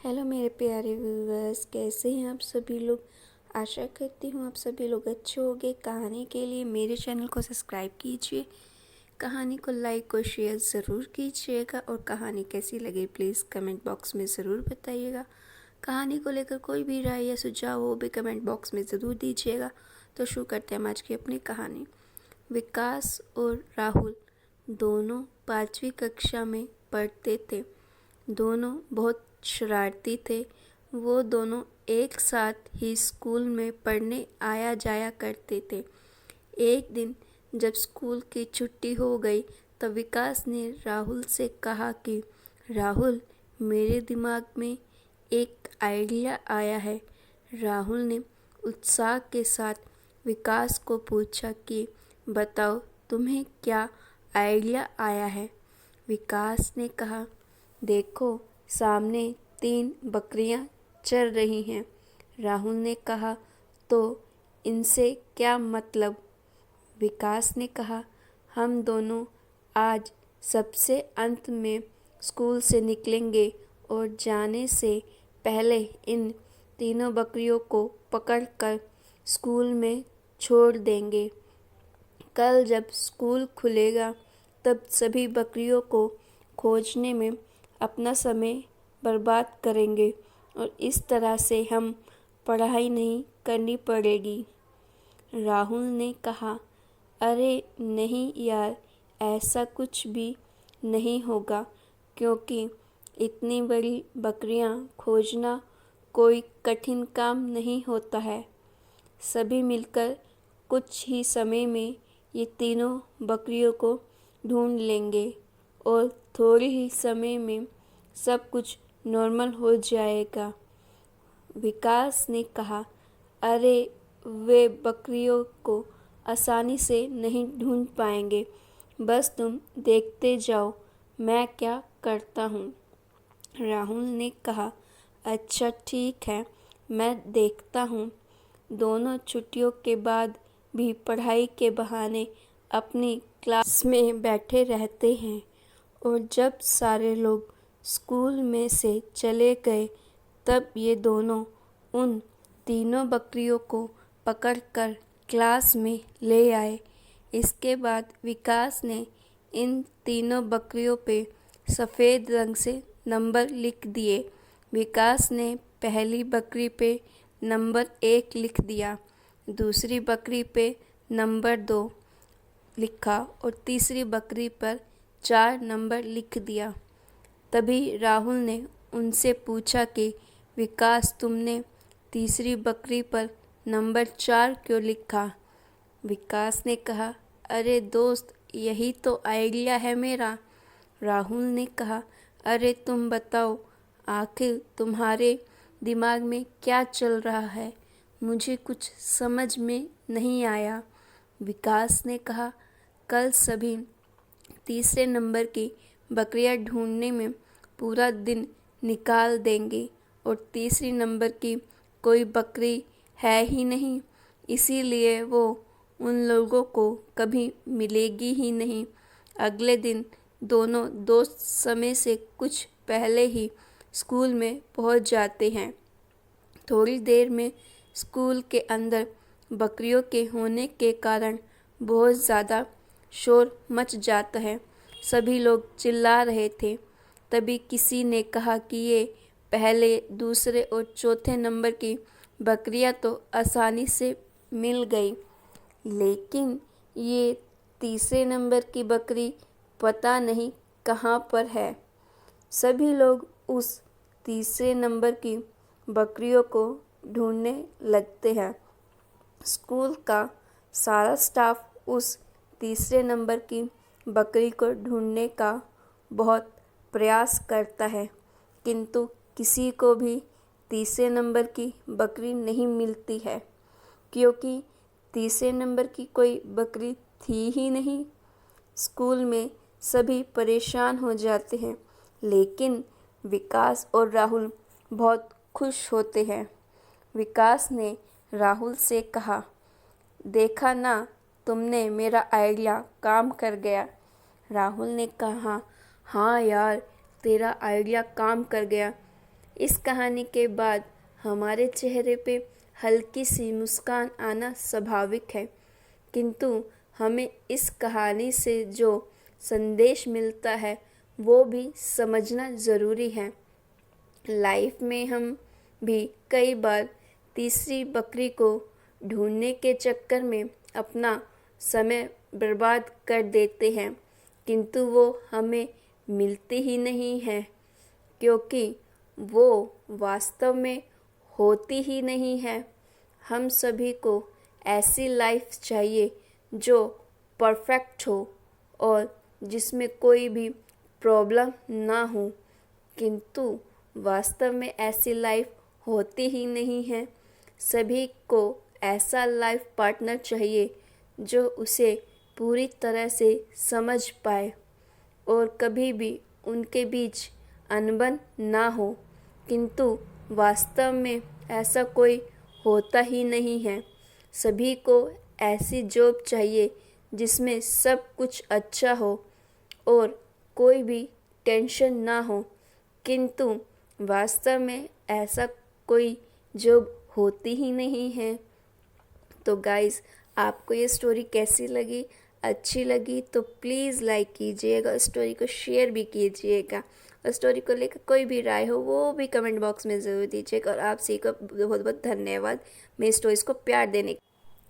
Hello मेरे प्यारे viewers, कैसे हैं आप सभी लोग। आशा करती हूँ आप सभी लोग अच्छे होंगे। कहानी के लिए मेरे चैनल को सब्सक्राइब कीजिए, कहानी को लाइक और शेयर ज़रूर कीजिएगा और कहानी कैसी लगी प्लीज़ कमेंट बॉक्स में ज़रूर बताइएगा। कहानी को लेकर कोई भी राय या सुझाव हो भी कमेंट बॉक्स में ज़रूर दीजिएगा। तो शुरू करते हैं हम आज की अपनी कहानी। विकास और राहुल दोनों 5वीं कक्षा में पढ़ते थे। दोनों बहुत शरारती थे। वो दोनों एक साथ ही स्कूल में पढ़ने आया जाया करते थे। एक दिन जब स्कूल की छुट्टी हो गई तब विकास ने राहुल से कहा कि राहुल, मेरे दिमाग में एक आइडिया आया है। राहुल ने उत्साह के साथ विकास को पूछा कि बताओ, तुम्हें क्या आइडिया आया है। विकास ने कहा, देखो, सामने 3 बकरियां चर रही हैं। राहुल ने कहा, तो इनसे क्या मतलब। विकास ने कहा, हम दोनों आज सबसे अंत में स्कूल से निकलेंगे और जाने से पहले इन तीनों बकरियों को पकड़कर स्कूल में छोड़ देंगे। कल जब स्कूल खुलेगा तब सभी बकरियों को खोजने में अपना समय बर्बाद करेंगे और इस तरह से हम पढ़ाई नहीं करनी पड़ेगी। राहुल ने कहा, अरे नहीं यार, ऐसा कुछ भी नहीं होगा, क्योंकि इतनी बड़ी बकरियां खोजना कोई कठिन काम नहीं होता है। सभी मिलकर कुछ ही समय में ये तीनों बकरियों को ढूंढ लेंगे और थोड़े ही समय में सब कुछ नॉर्मल हो जाएगा। विकास ने कहा, अरे वे बकरियों को आसानी से नहीं ढूंढ पाएंगे, बस तुम देखते जाओ मैं क्या करता हूँ। राहुल ने कहा, अच्छा ठीक है, मैं देखता हूँ। दोनों छुट्टियों के बाद भी पढ़ाई के बहाने अपनी क्लास में बैठे रहते हैं और जब सारे लोग स्कूल में से चले गए तब ये दोनों उन तीनों बकरियों को पकड़कर क्लास में ले आए। इसके बाद विकास ने इन तीनों बकरियों पे सफ़ेद रंग से नंबर लिख दिए। विकास ने पहली बकरी पे नंबर 1 लिख दिया, दूसरी बकरी पे नंबर 2 लिखा और तीसरी बकरी पर 4 नंबर लिख दिया। तभी राहुल ने उनसे पूछा कि विकास, तुमने तीसरी बकरी पर नंबर 4 क्यों लिखा। विकास ने कहा, अरे दोस्त, यही तो आइडिया है मेरा। राहुल ने कहा, अरे तुम बताओ, आखिर तुम्हारे दिमाग में क्या चल रहा है, मुझे कुछ समझ में नहीं आया। विकास ने कहा, कल सभी तीसरे नंबर की बकरियां ढूंढने में पूरा दिन निकाल देंगे और तीसरी नंबर की कोई बकरी है ही नहीं, इसीलिए वो उन लोगों को कभी मिलेगी ही नहीं। अगले दिन दोनों दोस्त समय से कुछ पहले ही स्कूल में पहुंच जाते हैं। थोड़ी देर में स्कूल के अंदर बकरियों के होने के कारण बहुत ज़्यादा शोर मच जाता है। सभी लोग चिल्ला रहे थे। तभी किसी ने कहा कि ये पहले, दूसरे और चौथे नंबर की बकरियां तो आसानी से मिल गई, लेकिन ये तीसरे नंबर की बकरी पता नहीं कहाँ पर है। सभी लोग उस तीसरे नंबर की बकरियों को ढूंढने लगते हैं। स्कूल का सारा स्टाफ उस तीसरे नंबर की बकरी को ढूंढने का बहुत प्रयास करता है, किंतु किसी को भी तीसरे नंबर की बकरी नहीं मिलती है, क्योंकि तीसरे नंबर की कोई बकरी थी ही नहीं। स्कूल में सभी परेशान हो जाते हैं, लेकिन विकास और राहुल बहुत खुश होते हैं। विकास ने राहुल से कहा, देखा ना, तुमने मेरा आइडिया काम कर गया। राहुल ने कहा, हाँ यार, तेरा आइडिया काम कर गया। इस कहानी के बाद हमारे चेहरे पे हल्की सी मुस्कान आना स्वाभाविक है, किंतु हमें इस कहानी से जो संदेश मिलता है वो भी समझना ज़रूरी है। लाइफ में हम भी कई बार तीसरी बकरी को ढूंढने के चक्कर में अपना समय बर्बाद कर देते हैं, किंतु वो हमें मिलती ही नहीं है, क्योंकि वो वास्तव में होती ही नहीं है। हम सभी को ऐसी लाइफ चाहिए जो परफेक्ट हो और जिसमें कोई भी प्रॉब्लम ना हो, किंतु वास्तव में ऐसी लाइफ होती ही नहीं है। सभी को ऐसा लाइफ पार्टनर चाहिए जो उसे पूरी तरह से समझ पाए और कभी भी उनके बीच अनबन ना हो, किंतु वास्तव में ऐसा कोई होता ही नहीं है। सभी को ऐसी जॉब चाहिए जिसमें सब कुछ अच्छा हो और कोई भी टेंशन ना हो, किंतु वास्तव में ऐसा कोई जॉब होती ही नहीं है। तो गाइज़, आपको ये स्टोरी कैसी लगी? अच्छी लगी तो प्लीज़ लाइक कीजिएगा, स्टोरी को शेयर भी कीजिएगा और स्टोरी को लेकर कोई भी राय हो वो भी कमेंट बॉक्स में ज़रूर दीजिएगा। और आप सभी को बहुत बहुत धन्यवाद मेरी स्टोरीज़ को प्यार देने